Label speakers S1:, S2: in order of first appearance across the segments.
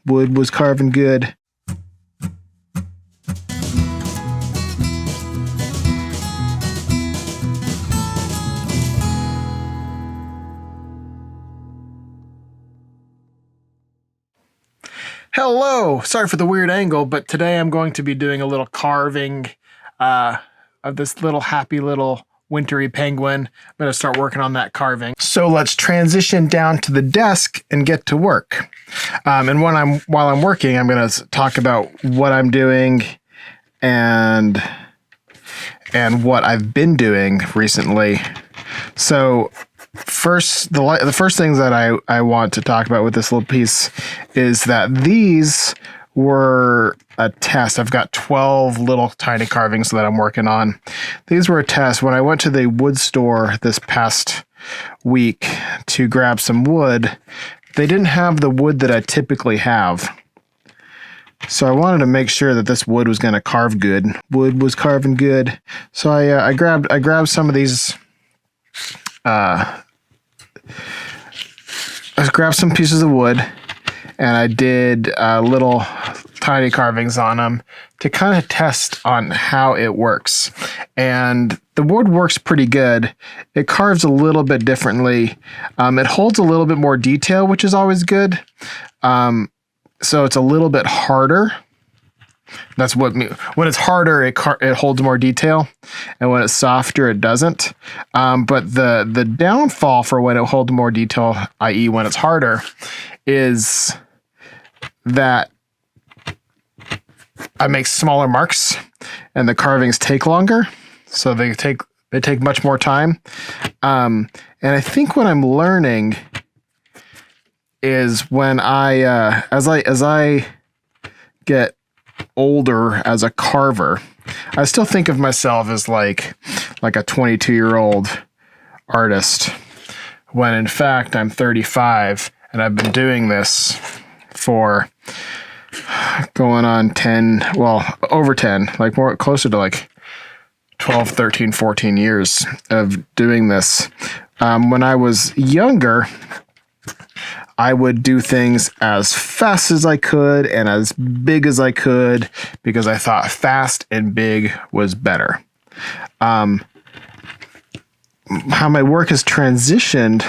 S1: Wood was carving good. Hello! Sorry for the weird angle, but today I'm going to be doing a little carving of this little happy little wintry penguin. I'm going to start working on that carving. So let's transition down to the desk and get to work. And while I'm working, I'm going to talk about what I'm doing and what I've been doing recently. So the first things that I want to talk about with this little piece is that these were a test. I've got 12 little tiny carvings that I'm working on. These were a test. When I went to the wood store this past week to grab some wood, they didn't have the wood that I typically have. So I wanted to make sure that this wood was going to carve good. Wood was carving good. So I grabbed some of these. I grabbed some pieces of wood and I did little tiny carvings on them to kind of test on how it works. And the wood works pretty good. It carves a little bit differently. It holds a little bit more detail, which is always good. So it's a little bit harder. That's when it's harder, it holds more detail, and when it's softer, it doesn't. But the downfall for when it holds more detail, i.e. when it's harder, is that I make smaller marks, and the carvings take longer, so they take much more time. And I think what I'm learning is when as I get older as a carver, I still think of myself as like a 22-year-old artist, when in fact I'm 35 and I've been doing this for going on 10, well, over 10, like more closer to like 12, 13, 14 years of doing this. When I was younger, I would do things as fast as I could and as big as I could because I thought fast and big was better. How my work has transitioned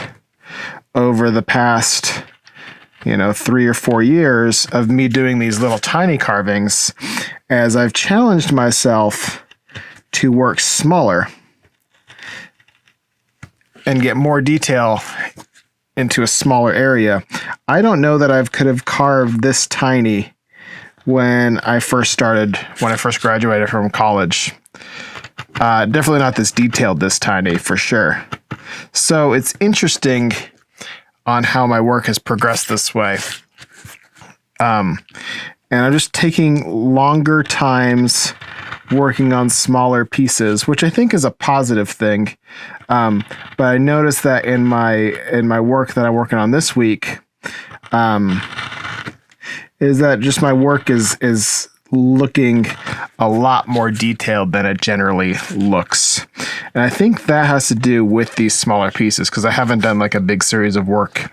S1: over the past, 3 or 4 years of me doing these little tiny carvings, as I've challenged myself to work smaller and get more detail into a smaller area. I don't know that I could have carved this tiny when I first graduated from college. Definitely not this detailed, this tiny, for sure. So it's interesting on how my work has progressed this way. And I'm just taking longer times working on smaller pieces, which I think is a positive thing. But I noticed that in my work that I'm working on this week, is that just my work is looking a lot more detailed than it generally looks. And I think that has to do with these smaller pieces, because I haven't done like a big series of work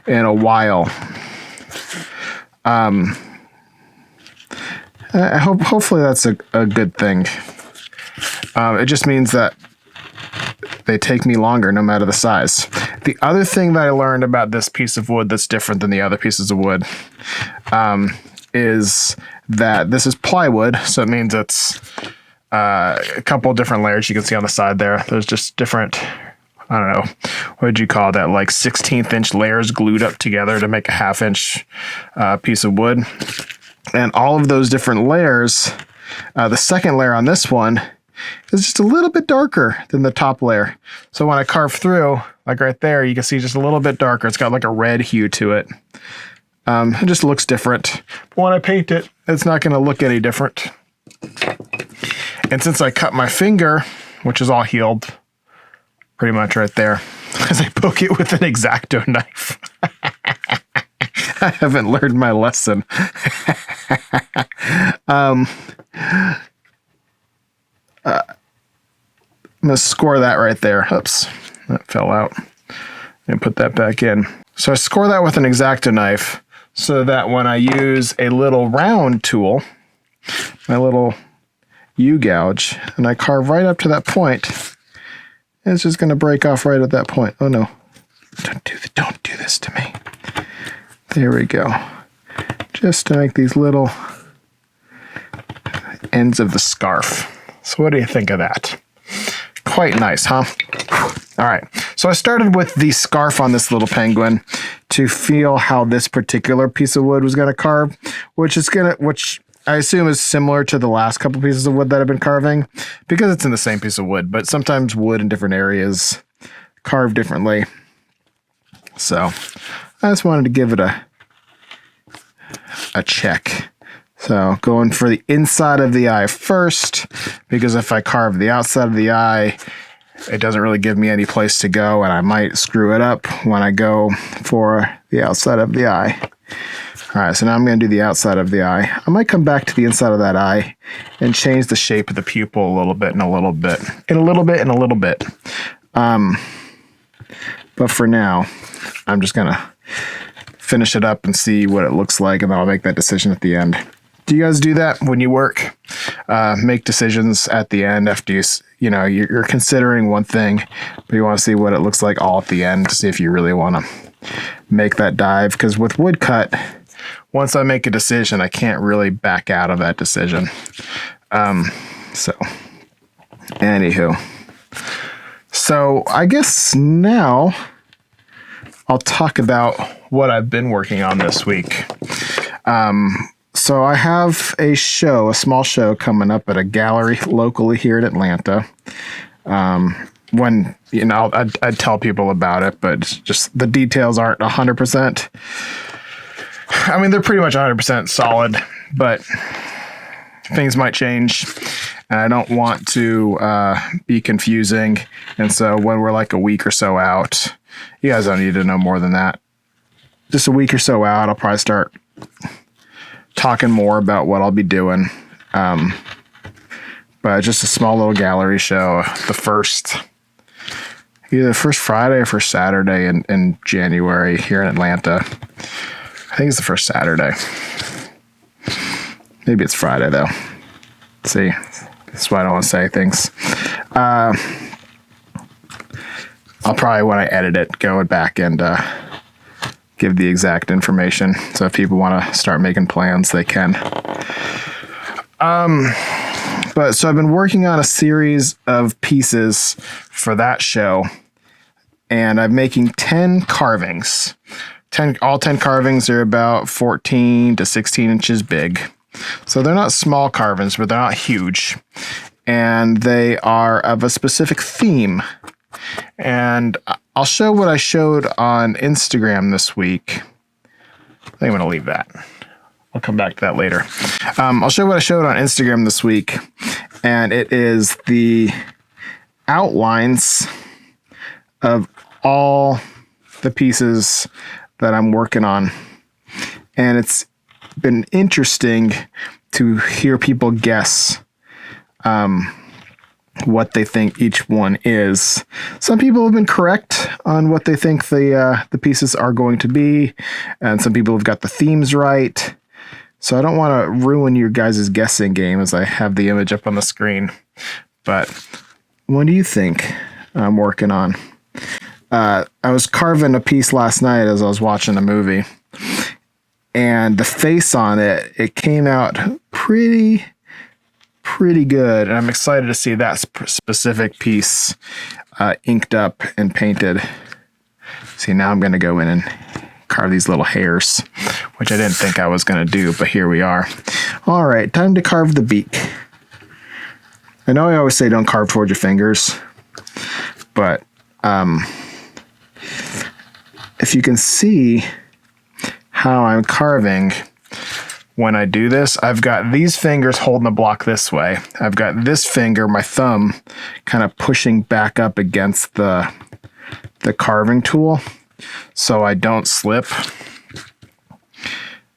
S1: in a while. Hopefully that's a good thing. It just means that they take me longer no matter the size. The other thing that I learned about this piece of wood that's different than the other pieces of wood is that this is plywood, so it means it's a couple different layers you can see on the side there. There's just different, I don't know, what would you call that, like 16th inch layers glued up together to make a 1/2 inch piece of wood. And all of those different layers, the second layer on this one is just a little bit darker than the top layer. So when I carve through, like right there, you can see just a little bit darker. It's got like a red hue to it. It just looks different. But when I paint it, it's not going to look any different. And since I cut my finger, which is all healed, pretty much right there, as I poke it with an X-Acto knife. I haven't learned my lesson. I'm going to score that right there. Oops, that fell out. And put that back in. So I score that with an X-Acto knife so that when I use a little round tool, my little U-gouge, and I carve right up to that point, and it's just going to break off right at that point. Oh no, don't do this to me. There we go. Just to make these little ends of the scarf. So what do you think of that? Quite nice, huh? All right, so I started with the scarf on this little penguin to feel how this particular piece of wood was going to carve, which I assume is similar to the last couple pieces of wood that I've been carving, because it's in the same piece of wood, but sometimes wood in different areas carve differently. So I just wanted to give it a check. So going for the inside of the eye first, because if I carve the outside of the eye, it doesn't really give me any place to go, and I might screw it up when I go for the outside of the eye. All right, so now I'm going to do the outside of the eye. I might come back to the inside of that eye and change the shape of the pupil a little bit and a little bit, and a little bit and a little bit. But for now, I'm just going to finish it up and see what it looks like, and then I'll make that decision at the end. Do you guys do that when you work? Make decisions at the end after you're considering one thing, but you want to see what it looks like all at the end to see if you really want to make that dive. Because with woodcut, once I make a decision, I can't really back out of that decision. So, anywho. So, I guess now I'll talk about what I've been working on this week. So I have a small show coming up at a gallery locally here in Atlanta. When, I'd tell people about it, but just the details aren't 100%. I mean, they're pretty much 100% solid, but things might change, and I don't want to be confusing. And so when we're like a week or so out, you guys don't need to know more than that. Just a week or so out, I'll probably start talking more about what I'll be doing. But just a small little gallery show, either the first Friday or first Saturday in January here in Atlanta. I think it's the first Saturday. Maybe it's Friday though. Let's see, that's why I don't want to say things. I'll probably, when I edit it, go back and give the exact information. So if people want to start making plans, they can. So I've been working on a series of pieces for that show, and I'm making 10 carvings. All 10 carvings are about 14 to 16 inches big. So they're not small carvings, but they're not huge. And they are of a specific theme. And I'll show what I showed on Instagram this week. I think I'm going to leave that. I'll come back to that later. I'll show what I showed on Instagram this week. And it is the outlines of all the pieces that I'm working on. And it's been interesting to hear people guess what they think each one is. Some people have been correct on what they think the pieces are going to be, and some people have got the themes right. So I don't want to ruin your guys' guessing game as I have the image up on the screen. But what do you think I'm working on? I was carving a piece last night as I was watching a movie, and the face on it came out pretty good, and I'm excited to see that specific piece inked up and painted. See, now I'm going to go in and carve these little hairs, which I didn't think I was going to do, but here we are. All right, time to carve the beak. I know I always say don't carve towards your fingers, but if you can see how I'm carving when I do this, I've got these fingers holding the block this way. I've got this finger, my thumb, kind of pushing back up against the carving tool so I don't slip.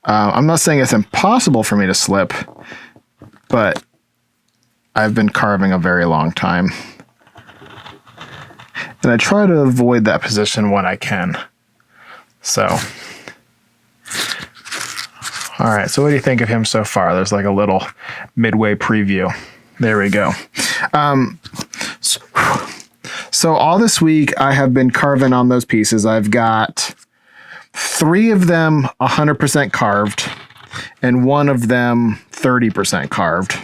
S1: I'm not saying it's impossible for me to slip, but I've been carving a very long time. And I try to avoid that position when I can. So All right, so what do you think of him so far? There's like a little midway preview. There we go. So all this week I have been carving on those pieces. I've got 3 of them 100% carved and 1 of them 30% carved.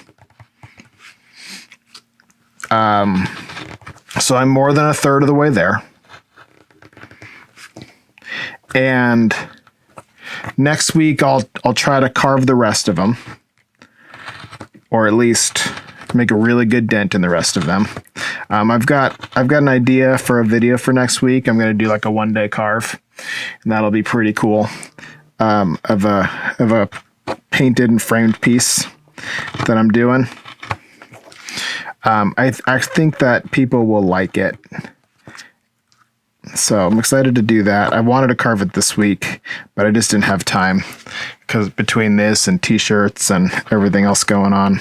S1: So I'm more than a third of the way there. And next week I'll try to carve the rest of them, or at least make a really good dent in the rest of them. I've got an idea for a video for next week. I'm going to do like a 1-day carve, and that'll be pretty cool. Of a painted and framed piece that I'm doing. I think that people will like it. So I'm excited to do that. I wanted to carve it this week, but I just didn't have time because between this and t-shirts and everything else going on,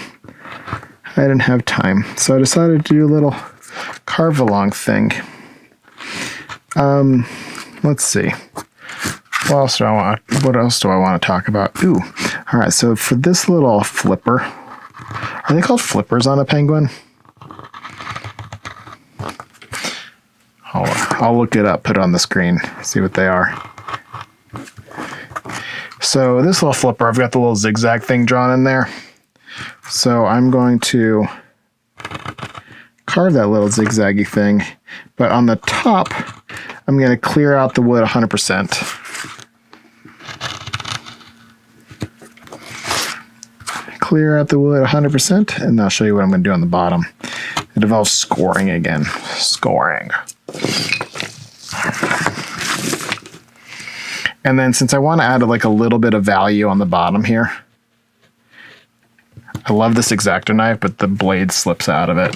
S1: I didn't have time. So I decided to do a little carve along thing. Let's see. What else do I want to talk about? Ooh. All right. So for this little flipper, are they called flippers on a penguin? I'll look it up, put it on the screen, see what they are. So this little flipper, I've got the little zigzag thing drawn in there. So I'm going to carve that little zigzaggy thing, but on the top, I'm going to clear out the wood 100%. Clear out the wood 100%, and I'll show you what I'm going to do on the bottom. It involves scoring again. Scoring. And then since I want to add like a little bit of value on the bottom here, I love this X-Acto knife, but the blade slips out of it.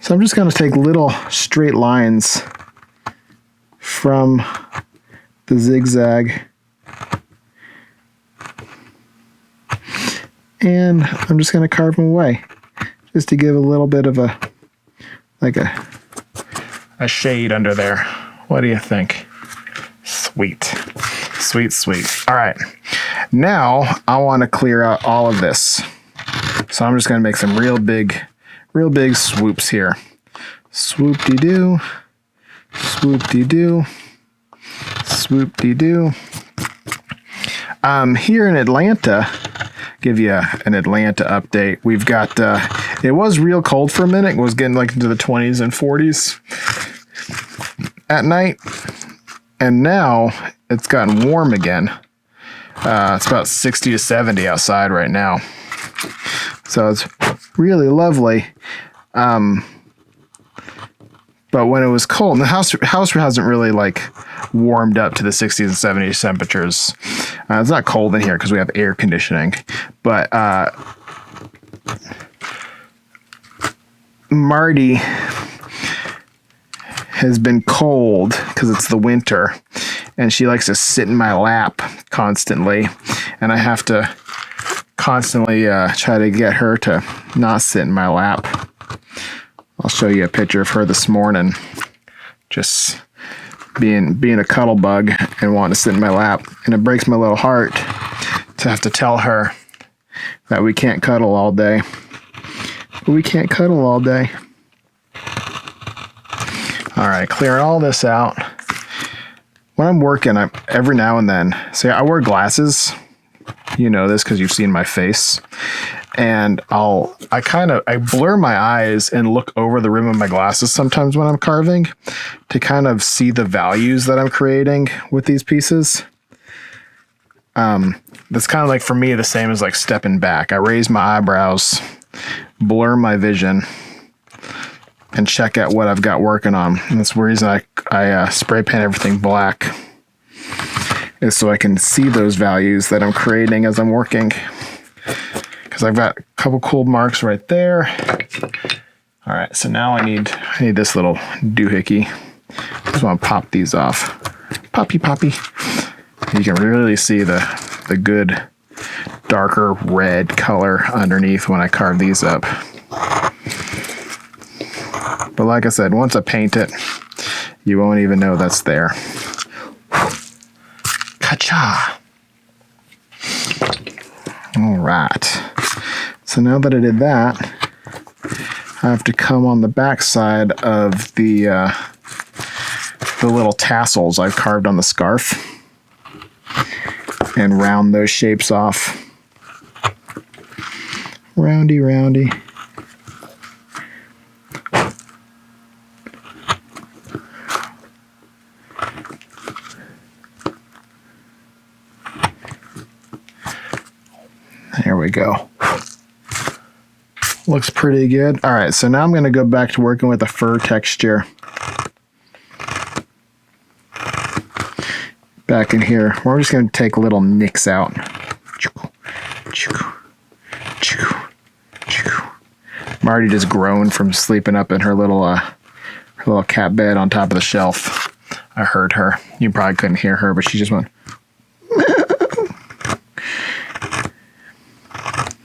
S1: So I'm just going to take little straight lines from the zigzag, and I'm just going to carve them away just to give a little bit of a shade under there. What do you think? Sweet. Sweet, sweet. All right. Now I want to clear out all of this. So I'm just going to make some real big swoops here. Swoop-de-doo. Swoop-de-doo. Swoop-de-doo. Here in Atlanta, give you an Atlanta update. We've got, it was real cold for a minute. It was getting like into the 20s and 40s at night. And now it's gotten warm again. It's about 60 to 70 outside right now. So it's really lovely. But when it was cold, and the house hasn't really like warmed up to the 60s and 70s temperatures. It's not cold in here because we have air conditioning, but Marty has been cold because it's the winter, and she likes to sit in my lap constantly, and I have to constantly try to get her to not sit in my lap. I'll show you a picture of her this morning, just being a cuddle bug and wanting to sit in my lap, and it breaks my little heart to have to tell her that we can't cuddle all day. We can't cuddle all day. All right, clearing all this out. When I'm working, every now and then, see, I wear glasses. You know this because you've seen my face. And I blur my eyes and look over the rim of my glasses sometimes when I'm carving to kind of see the values that I'm creating with these pieces. That's kind of like, for me, the same as like stepping back. I raise my eyebrows, blur my vision, and check out what I've got working on. And that's the reason I spray paint everything black, is so I can see those values that I'm creating as I'm working. Because I've got a couple cool marks right there. All right, so now I need this little doohickey. I just want to pop these off. Poppy. You can really see the good darker red color underneath when I carve these up. But like I said, once I paint it, you won't even know that's there. Ka-cha! Yeah. All right. So now that I did that, I have to come on the back side of the little tassels I've carved on the scarf and round those shapes off. Roundy, roundy. There we go. Looks pretty good. All right, so now I'm going to go back to working with the fur texture. Back in here, we're just going to take little nicks out. Marty just groaned from sleeping up in her little cat bed on top of the shelf. I heard her. You probably couldn't hear her, but she just went.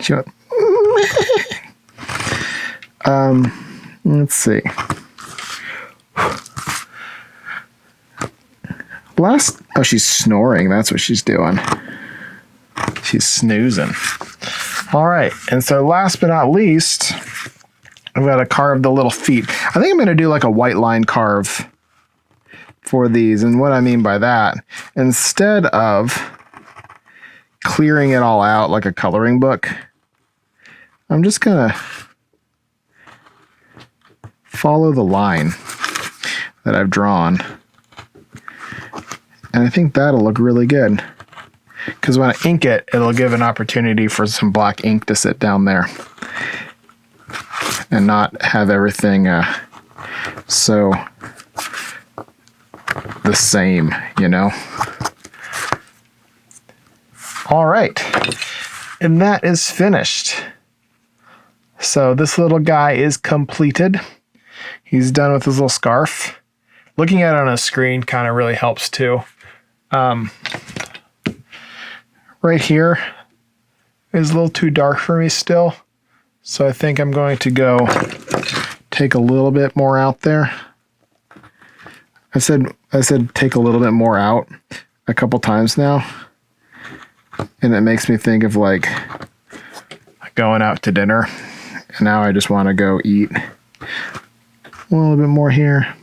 S1: She went. Let's see. Oh, she's snoring. That's what she's doing. She's snoozing. All right, and so last but not least, I've got to carve the little feet. I think I'm going to do like a white line carve for these. And what I mean by that, instead of clearing it all out like a coloring book, I'm just going to follow the line that I've drawn. And I think that'll look really good. Because when I ink it, it'll give an opportunity for some black ink to sit down there and not have everything so the same, you know? All right, and that is finished. So this little guy is completed. He's done with his little scarf. Looking at it on a screen kind of really helps too. Right here is a little too dark for me still. So I think I'm going to go take a little bit more out there. I said take a little bit more out a couple times now. And it makes me think of like going out to dinner. And now I just want to go eat. A little bit more here.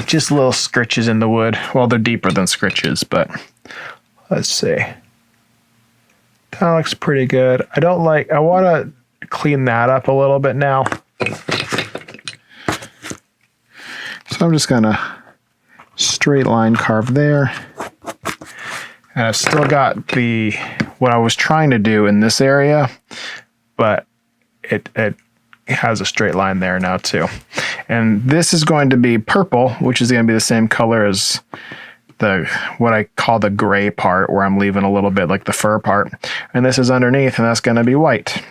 S1: Just little scritches in the wood. Well, they're deeper than scritches, but let's see. That looks pretty good. I want to clean that up a little bit now. So I'm just gonna straight line carve there. And I've still got what I was trying to do in this area, but it has a straight line there now too. And this is going to be purple, which is going to be the same color as what I call the gray part, where I'm leaving a little bit like the fur part. And this is underneath, and that's going to be white,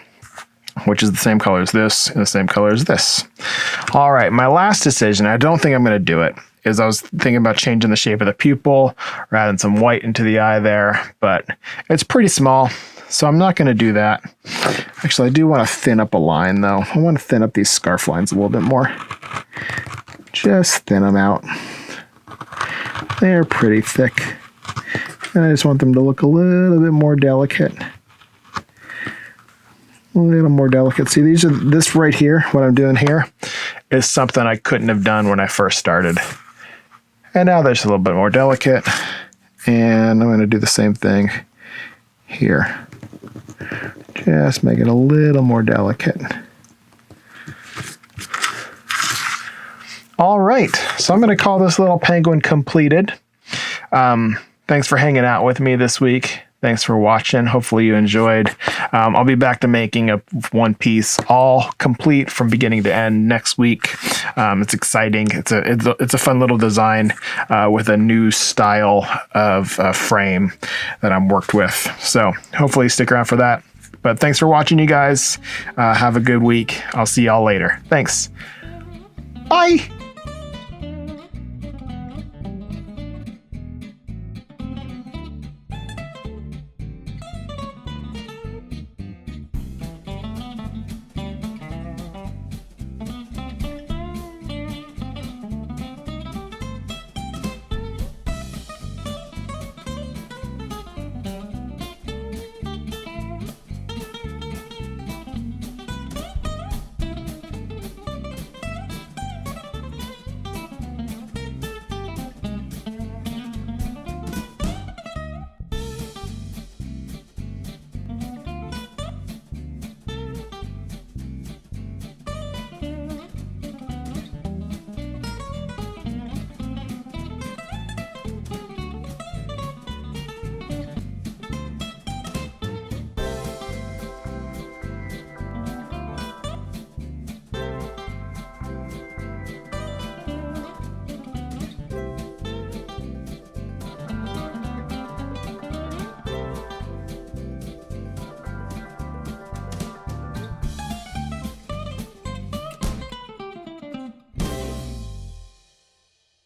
S1: which is the same color as this and the same color as this. All right, my last decision, I don't think I'm going to do it, is I was thinking about changing the shape of the pupil or adding some white into the eye there, but it's pretty small, so I'm not going to do that. Actually, I do want to thin up a line, though. I want to thin up these scarf lines a little bit more. Just thin them out. They're pretty thick. And I just want them to look a little bit more delicate. A little more delicate. See, this right here, what I'm doing here, is something I couldn't have done when I first started. And now there's a little bit more delicate. And I'm going to do the same thing here. Just make it a little more delicate. All right, so I'm going to call this little penguin completed. Thanks for hanging out with me this week. Thanks for watching. Hopefully you enjoyed. I'll be back to making a one piece all complete from beginning to end next week. It's exciting. It's a fun little design with a new style of frame that I'm worked with. So hopefully stick around for that. But thanks for watching, you guys. Have a good week. I'll see y'all later. Thanks. Bye.